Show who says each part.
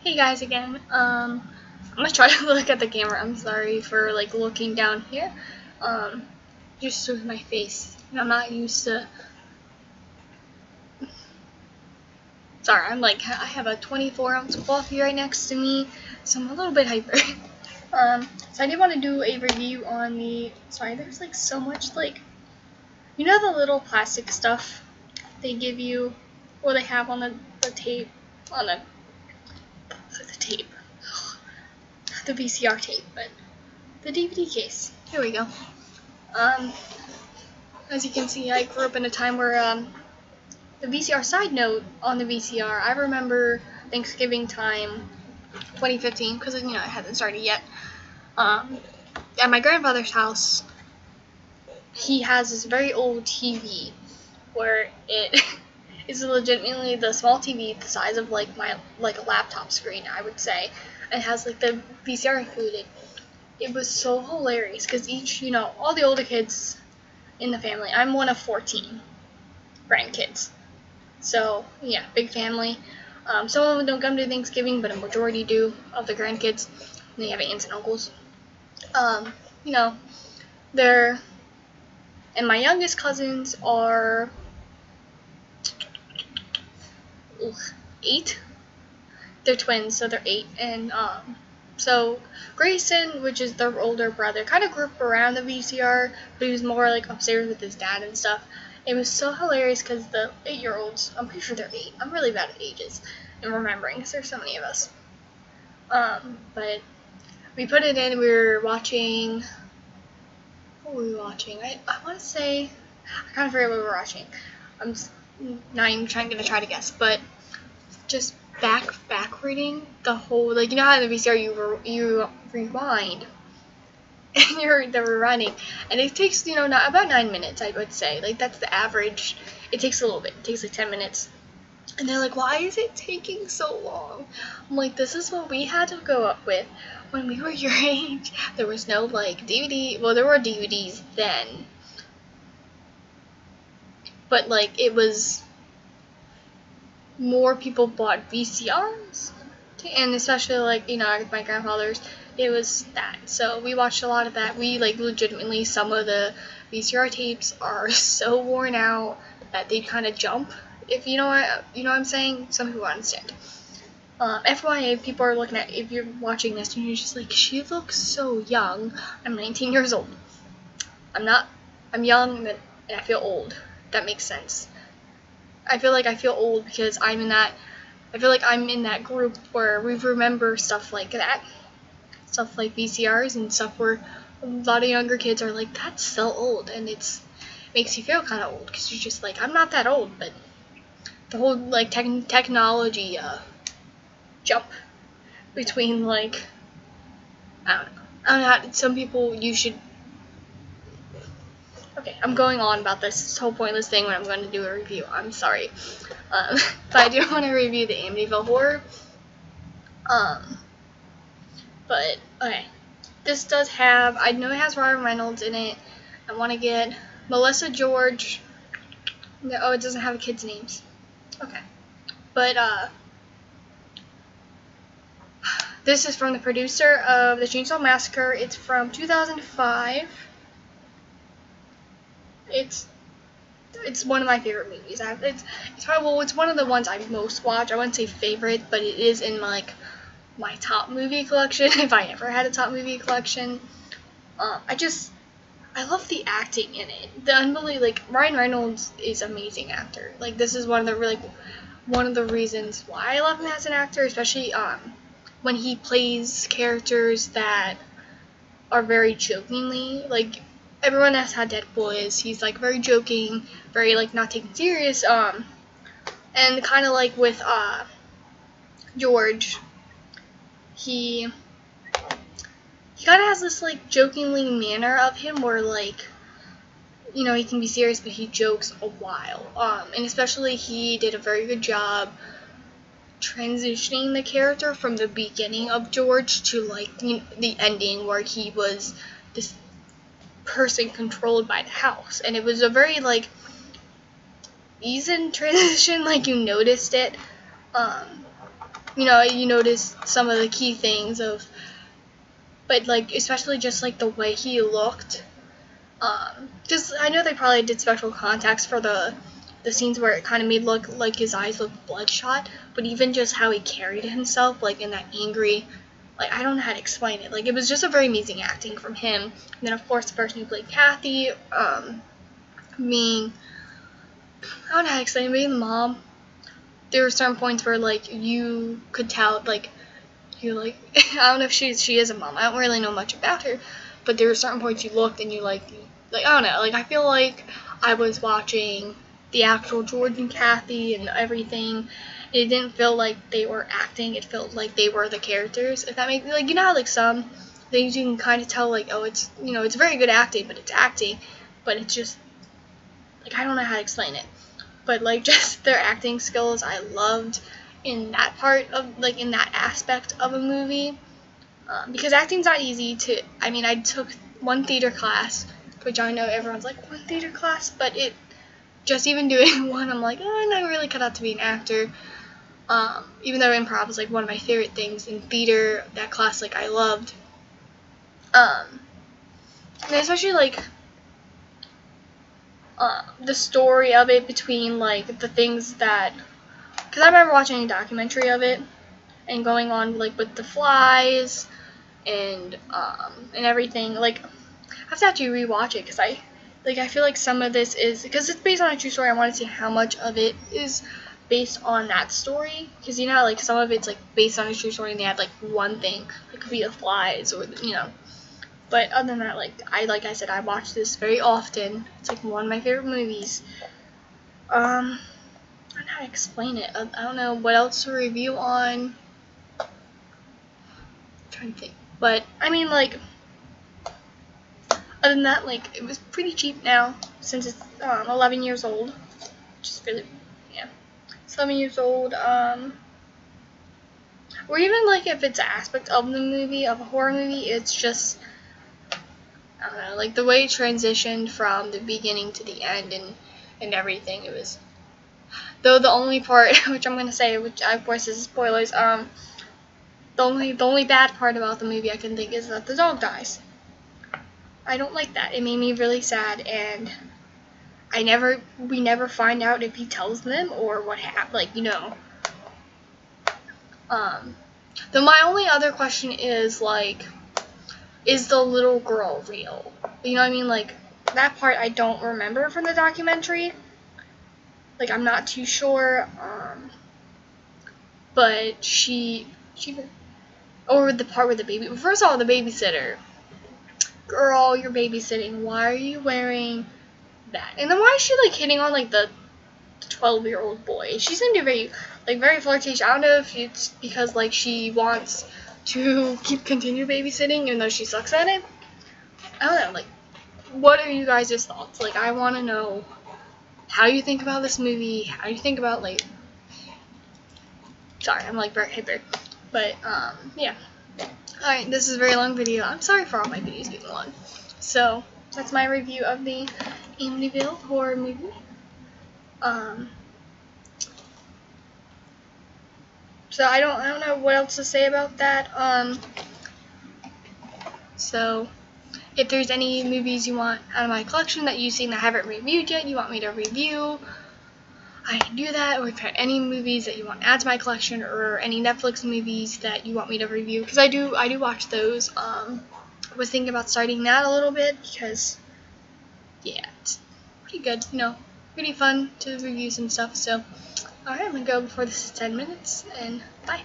Speaker 1: Hey guys again. I'm gonna try to look at the camera. I'm sorry for like looking down here. Just with my face. I'm not used to. Sorry, I have a 24-ounce coffee right next to me, so I'm a little bit hyper. So I did want to do a review on the. Sorry, there's like so much like, the little plastic stuff they give you, or they have on the tape, on the tape. The VCR tape, but the DVD case. Here we go. As you can see, I grew up in a time where the VCR. Side note on the VCR, I remember Thanksgiving time, 2015, because it hadn't started yet. At my grandfather's house, he has this very old TV where it is legitimately the small TV, the size of like a laptop screen, I would say, and has like the VCR included. It was so hilarious because all the older kids in the family, I'm one of 14 grandkids. So, yeah, big family. Some of them don't come to Thanksgiving, but a majority do of the grandkids. And they have aunts and uncles. They're, and my youngest cousins are 8. They're twins, so they're 8. And, so Grayson, which is their older brother, kind of grew up around the VCR, but he was more like upstairs with his dad and stuff. It was so hilarious because the 8-year-olds, I'm pretty sure they're 8. I'm really bad at ages and remembering because there's so many of us. But we put it in. We were watching. What were we watching? I want to say, I kind of forget what we were watching. I'm not even gonna try to guess, but just back reading the whole, like, how in the VCR you rewind and they're rewinding, and it takes not about 9 minutes, I would say. Like, that's the average. It takes a little bit. It takes like 10 minutes. And they're like, why is it taking so long? I'm like, this is what we had to go up with when we were your age. There was no like DVD. Well, there were DVDs then, but like it was more people bought VCRs, and especially like my grandfather's, it was that. So we watched a lot of that. We like legitimately, some of the VCR tapes are so worn out that they kind of jump. If you know what I'm saying, some people understand. FYI, people are looking at, if you're watching this and you're just like, she looks so young. I'm 19 years old. I'm not. I'm young and I feel old. That makes sense. I feel like I feel old because I'm in that. I feel like I'm in that group where we remember stuff like that, stuff like VCRs and stuff where a lot of younger kids are like, that's so old, and it makes you feel kind of old because you're just like, I'm not that old, but the whole like technology jump between like, I don't know how, some people you should. Okay, I'm going on about this whole pointless thing when I'm going to do a review. I'm sorry. But I do want to review the Amityville Horror. But, okay. This does have, I know it has Ryan Reynolds in it. I want to get Melissa George. No, oh, it doesn't have kids' names. Okay. But, this is from the producer of The Chainsaw Massacre. It's from 2005. It's one of my favorite movies. It's probably, it's one of the ones I most watch. I wouldn't say favorite, but it is in like my top movie collection if I ever had a top movie collection. I love the acting in it. The unbelievable, like, Ryan Reynolds is an amazing actor. Like, this is one of the reasons why I love him as an actor, especially when he plays characters that are very jokingly, like, everyone that's had Deadpool is, he's like very joking, very like not taken serious, and kind of like with George, he kind of has this like jokingly manner of him where like, he can be serious but he jokes a while, and especially he did a very good job transitioning the character from the beginning of George to like the ending where he was this person controlled by the house, and it was a very like easy transition, like you noticed it. you notice some of the key things of, but like especially just like the way he looked. Because I know they probably did special contacts for the scenes where it kind of made look like his eyes looked bloodshot, but even just how he carried himself, like in that angry, like I don't know how to explain it. Like it was just a very amazing acting from him. And then of course the person who played Kathy, being, I don't know how to explain it, being the mom. There were certain points where like you could tell, like you like I don't know if she is a mom. I don't really know much about her, but there were certain points you looked and you like I don't know. Like I feel like I was watching the actual George and Kathy and everything. It didn't feel like they were acting. It felt like they were the characters. If that makes, like, how like some things you can kind of tell, like, oh, it's it's very good acting, but it's acting, but it's just like I don't know how to explain it. But like just their acting skills, I loved in that part of, like, in that aspect of a movie, because acting's not easy to. I mean, I took one theater class, which I know everyone's like, one theater class, but it just even doing one, I'm like, oh, I'm not really cut out to be an actor. Even though improv was like one of my favorite things in theater, that class, like, I loved. And especially like the story of it, between like the things that, because I remember watching a documentary of it and going on like with the flies and everything. Like I have to actually rewatch it because I feel like some of this is, because it's based on a true story. I want to see how much of it is based on that story, because like some of it's like based on a true story and they had like one thing, it could be the flies or but other than that, like I said, I watch this very often. It's like one of my favorite movies. I don't know how to explain it. I don't know what else to review on. I'm trying to think, but I mean, like, other than that, like, it was pretty cheap now since it's 11 years old, which is really, yeah, it's 11 years old. Or even like if it's an aspect of the movie, of a horror movie, it's just, I don't know, like the way it transitioned from the beginning to the end and everything. It was, though the only part, which I'm gonna say, which of course is spoilers, the only bad part about the movie I can think is that the dog dies. I don't like that. It made me really sad, and we never find out if he tells them or what happened. Like, Though my only other question is, like, is the little girl real? You know what I mean? Like, that part I don't remember from the documentary. Like, I'm not too sure. But or the part with the baby. First of all, the babysitter. Girl, you're babysitting. Why are you wearing that? And then why is she like hitting on like the 12-year-old boy? She seemed to be very flirtatious. I don't know if it's because like she wants to continue babysitting even though she sucks at it. I don't know. Like, what are you guys' thoughts? Like, I want to know how you think about this movie. How you think about, like, sorry, I'm like very hyper, but yeah. Alright, this is a very long video. I'm sorry for all my videos being long. So, that's my review of the Amityville Horror movie. So I don't know what else to say about that. So if there's any movies you want out of my collection that you've seen that I haven't reviewed yet, you want me to review, I can do that. Or if there are any movies that you want to add to my collection, or any Netflix movies that you want me to review, because I do watch those. I was thinking about starting that a little bit because, yeah, it's pretty good, pretty fun to review some stuff. So, alright, I'm gonna go before this is 10 minutes, and bye.